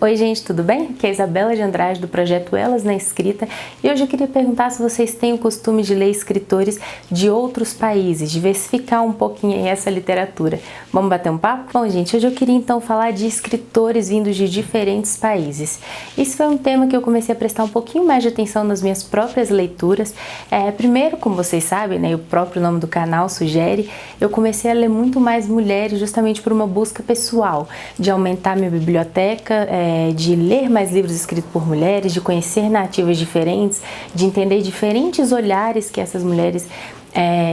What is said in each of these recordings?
Oi gente, tudo bem? Aqui é a Isabela de Andrade do projeto Elas na Escrita e hoje eu queria perguntar se vocês têm o costume de ler escritores de outros países, diversificar um pouquinho aí essa literatura. Vamos bater um papo? Bom gente, hoje eu queria então falar de escritores vindos de diferentes países. Esse foi um tema que eu comecei a prestar um pouquinho mais de atenção nas minhas próprias leituras. Primeiro, como vocês sabem, né, o próprio nome do canal sugere, eu comecei a ler muito mais mulheres justamente por uma busca pessoal, de aumentar minha biblioteca, de ler mais livros escritos por mulheres, de conhecer narrativas diferentes, de entender diferentes olhares que essas mulheres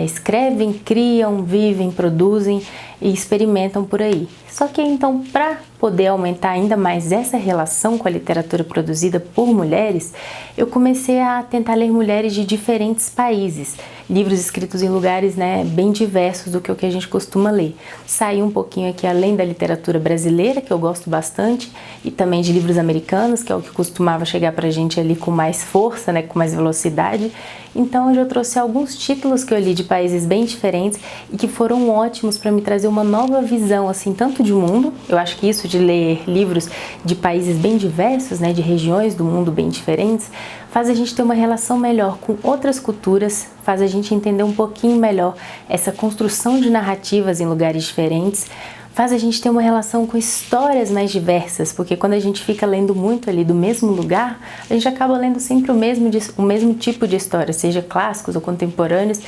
escrevem, criam, vivem, produzem e experimentam por aí. Só que então, para poder aumentar ainda mais essa relação com a literatura produzida por mulheres, eu comecei a tentar ler mulheres de diferentes países, livros escritos em lugares bem diversos do que o que a gente costuma ler. Saí um pouquinho aqui além da literatura brasileira, que eu gosto bastante, e também de livros americanos, que é o que costumava chegar pra gente ali com mais força, com mais velocidade. Então eu já trouxe alguns títulos que eu li de países bem diferentes e que foram ótimos para me trazer uma nova visão, assim, tanto de mundo. Eu acho que isso de ler livros de países bem diversos, de regiões do mundo bem diferentes, faz a gente ter uma relação melhor com outras culturas, faz a gente entender um pouquinho melhor essa construção de narrativas em lugares diferentes, faz a gente ter uma relação com histórias mais diversas, porque quando a gente fica lendo muito ali do mesmo lugar, a gente acaba lendo sempre o mesmo tipo de história, seja clássicos ou contemporâneos,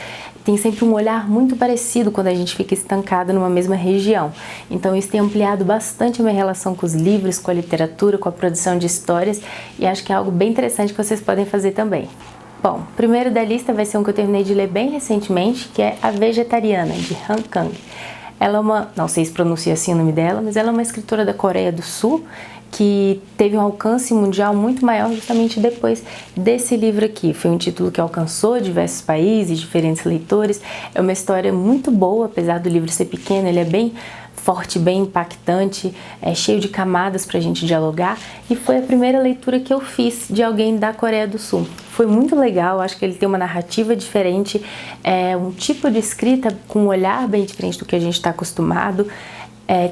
tem sempre um olhar muito parecido quando a gente fica estancado numa mesma região. Então isso tem ampliado bastante a minha relação com os livros, com a literatura, com a produção de histórias, e acho que é algo bem interessante que vocês podem fazer também. Bom, o primeiro da lista vai ser um que eu terminei de ler bem recentemente, que é A Vegetariana, de Han Kang. Ela é não sei se pronuncia assim o nome dela, mas ela é uma escritora da Coreia do Sul que teve um alcance mundial muito maior justamente depois desse livro aqui. Foi um título que alcançou diversos países, diferentes leitores. É uma história muito boa, apesar do livro ser pequeno, ele é bem forte, bem impactante, cheio de camadas pra gente dialogar, e foi a primeira leitura que eu fiz de alguém da Coreia do Sul. Foi muito legal, acho que ele tem uma narrativa diferente, um tipo de escrita com um olhar bem diferente do que a gente está acostumado,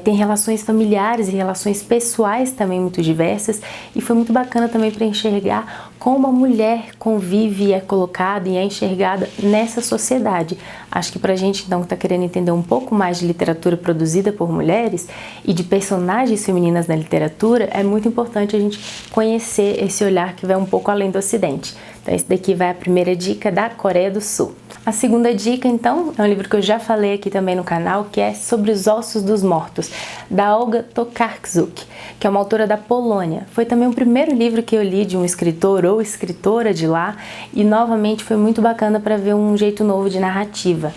tem relações familiares e relações pessoais também muito diversas, e foi muito bacana também para enxergar como a mulher convive e é colocada e é enxergada nessa sociedade. Acho que pra gente então que está querendo entender um pouco mais de literatura produzida por mulheres e de personagens femininas na literatura, é muito importante a gente conhecer esse olhar que vai um pouco além do Ocidente. Então esse daqui vai a primeira dica da Coreia do Sul. A segunda dica, então, é um livro que eu já falei aqui também no canal, que é Sobre os Ossos dos Mortos, da Olga Tokarczuk, que é uma autora da Polônia. Foi também o primeiro livro que eu li de um escritor ou escritora de lá, e novamente foi muito bacana para ver um jeito novo de narrativa.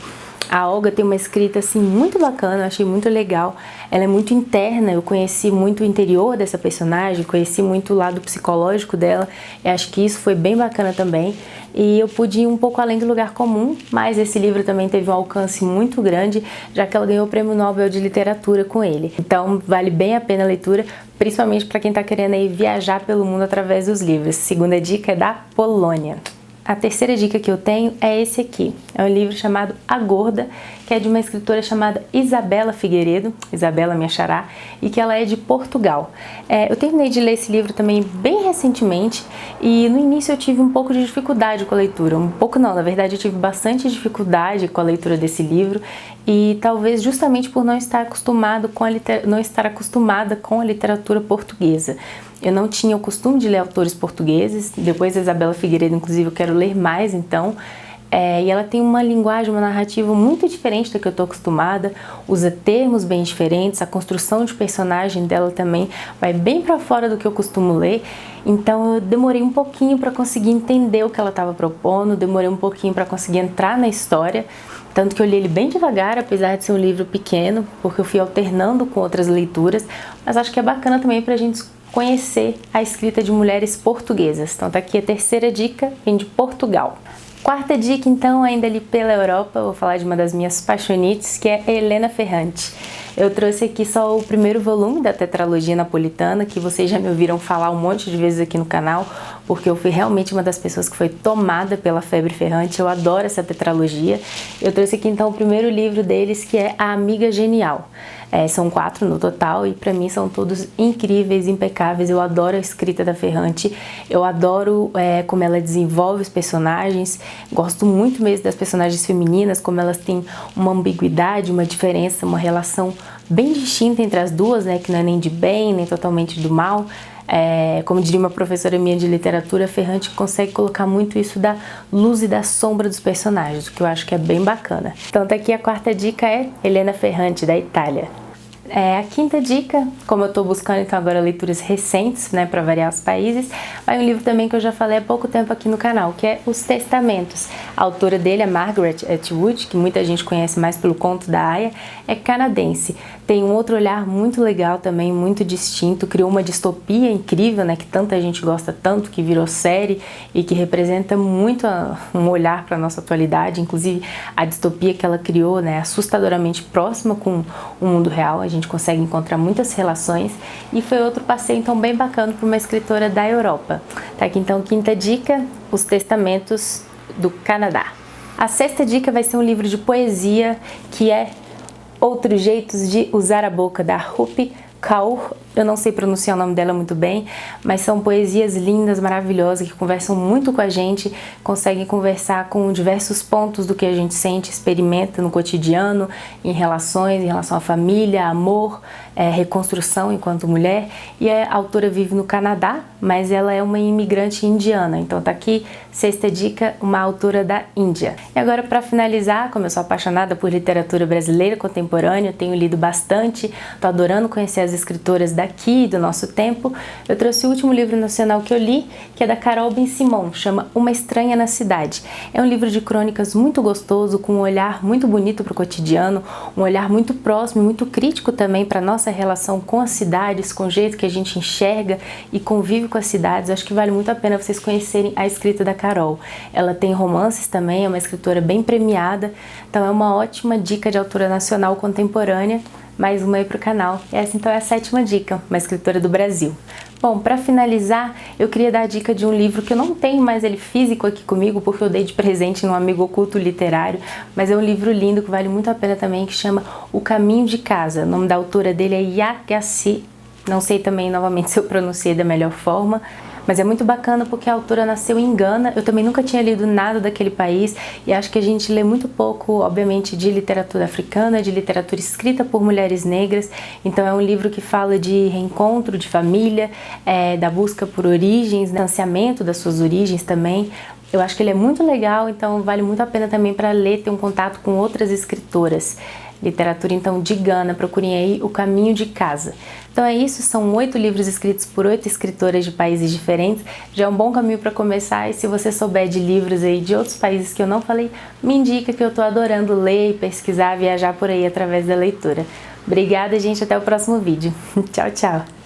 A Olga tem uma escrita assim muito bacana, eu achei muito legal. Ela é muito interna, eu conheci muito o interior dessa personagem, conheci muito o lado psicológico dela, e acho que isso foi bem bacana também. E eu pude ir um pouco além do lugar comum, mas esse livro também teve um alcance muito grande, já que ela ganhou o Prêmio Nobel de Literatura com ele. Então vale bem a pena a leitura, principalmente para quem está querendo aí viajar pelo mundo através dos livros. Segunda dica é da Polônia. A terceira dica que eu tenho é esse aqui. É um livro chamado A Gorda, que é de uma escritora chamada Isabela Figueiredo, Isabela minha xará, e que ela é de Portugal. Eu terminei de ler esse livro também bem recentemente, e no início eu tive um pouco de dificuldade com a leitura. Um pouco não, na verdade eu tive bastante dificuldade com a leitura desse livro, e talvez justamente por não estar acostumada com a literatura portuguesa. Eu não tinha o costume de ler autores portugueses, depois da Isabela Figueiredo, inclusive, eu quero ler mais, então. E ela tem uma linguagem, uma narrativa muito diferente da que eu estou acostumada, usa termos bem diferentes, a construção de personagem dela também vai bem para fora do que eu costumo ler, então eu demorei um pouquinho para conseguir entender o que ela estava propondo, demorei um pouquinho para conseguir entrar na história, tanto que eu li ele bem devagar, apesar de ser um livro pequeno, porque eu fui alternando com outras leituras, mas acho que é bacana também para a gente conhecer a escrita de mulheres portuguesas. Então tá aqui a terceira dica, vem de Portugal. Quarta dica, então, ainda ali pela Europa, eu vou falar de uma das minhas paixonites, que é Helena Ferrante. Eu trouxe aqui só o primeiro volume da tetralogia napolitana, que vocês já me ouviram falar um monte de vezes aqui no canal, porque eu fui realmente uma das pessoas que foi tomada pela febre ferrante. Eu adoro essa tetralogia. Eu trouxe aqui então o primeiro livro deles, que é A Amiga Genial. São 4 no total e para mim são todos incríveis, impecáveis. Eu adoro a escrita da Ferrante, eu adoro como ela desenvolve os personagens, gosto muito mesmo das personagens femininas, como elas têm uma ambiguidade, uma diferença, uma relação bem distinta entre as duas, né, que não é nem de bem, nem totalmente do mal. Como diria uma professora minha de literatura, Ferrante consegue colocar muito isso da luz e da sombra dos personagens, o que eu acho que é bem bacana. Então tá aqui a quarta dica, é Elena Ferrante, da Itália. A quinta dica, como eu tô buscando então agora leituras recentes, né, para variar os países, vai um livro também que eu já falei há pouco tempo aqui no canal, que é Os Testamentos. A autora dele é Margaret Atwood, que muita gente conhece mais pelo Conto da Aia, é canadense. Tem um outro olhar muito legal também, muito distinto, criou uma distopia incrível, né, que tanta gente gosta tanto, que virou série e que representa muito um olhar para a nossa atualidade, inclusive a distopia que ela criou, né, assustadoramente próxima com o mundo real. A gente consegue encontrar muitas relações e foi outro passeio então bem bacana para uma escritora da Europa. Tá aqui então quinta dica, Os Testamentos do Canadá. A sexta dica vai ser um livro de poesia que é Outros Jeitos de Usar a Boca, da Rupi Kaur. Eu não sei pronunciar o nome dela muito bem, mas são poesias lindas, maravilhosas, que conversam muito com a gente, conseguem conversar com diversos pontos do que a gente sente, experimenta no cotidiano, em relações, em relação à família, amor, reconstrução enquanto mulher. E a autora vive no Canadá, mas ela é uma imigrante indiana. Então tá aqui, sexta dica, uma autora da Índia. E agora, para finalizar, como eu sou apaixonada por literatura brasileira contemporânea, tenho lido bastante, tô adorando conhecer as escritoras daqui, do nosso tempo, eu trouxe o último livro nacional que eu li, que é da Carol Ben-Simon, chama Uma Estranha na Cidade. É um livro de crônicas muito gostoso, com um olhar muito bonito para o cotidiano, um olhar muito próximo, muito crítico também para nossa relação com as cidades, com o jeito que a gente enxerga e convive com as cidades. Eu acho que vale muito a pena vocês conhecerem a escrita da Carol. Ela tem romances também, é uma escritora bem premiada, então é uma ótima dica de autora nacional contemporânea. Mais uma aí pro canal. Essa então é a sétima dica, uma escritora do Brasil. Bom, para finalizar, eu queria dar a dica de um livro que eu não tenho mais ele físico aqui comigo, porque eu dei de presente num amigo oculto literário, mas é um livro lindo que vale muito a pena também, que chama O Caminho de Casa. O nome da autora dele é Yagassi, não sei também novamente se eu pronunciei da melhor forma, mas é muito bacana porque a autora nasceu em Gana. Eu também nunca tinha lido nada daquele país e acho que a gente lê muito pouco, obviamente, de literatura africana, de literatura escrita por mulheres negras. Então é um livro que fala de reencontro, de família, da busca por origens, distanciamento das suas origens também. Eu acho que ele é muito legal, então vale muito a pena também para ler, ter um contato com outras escritoras. Literatura então de Gana, procurem aí O Caminho de Casa. Então é isso, são 8 livros escritos por 8 escritoras de países diferentes, já é um bom caminho para começar. E se você souber de livros aí de outros países que eu não falei, me indica, que eu tô adorando ler e pesquisar, viajar por aí através da leitura. Obrigada, gente, até o próximo vídeo. Tchau, tchau!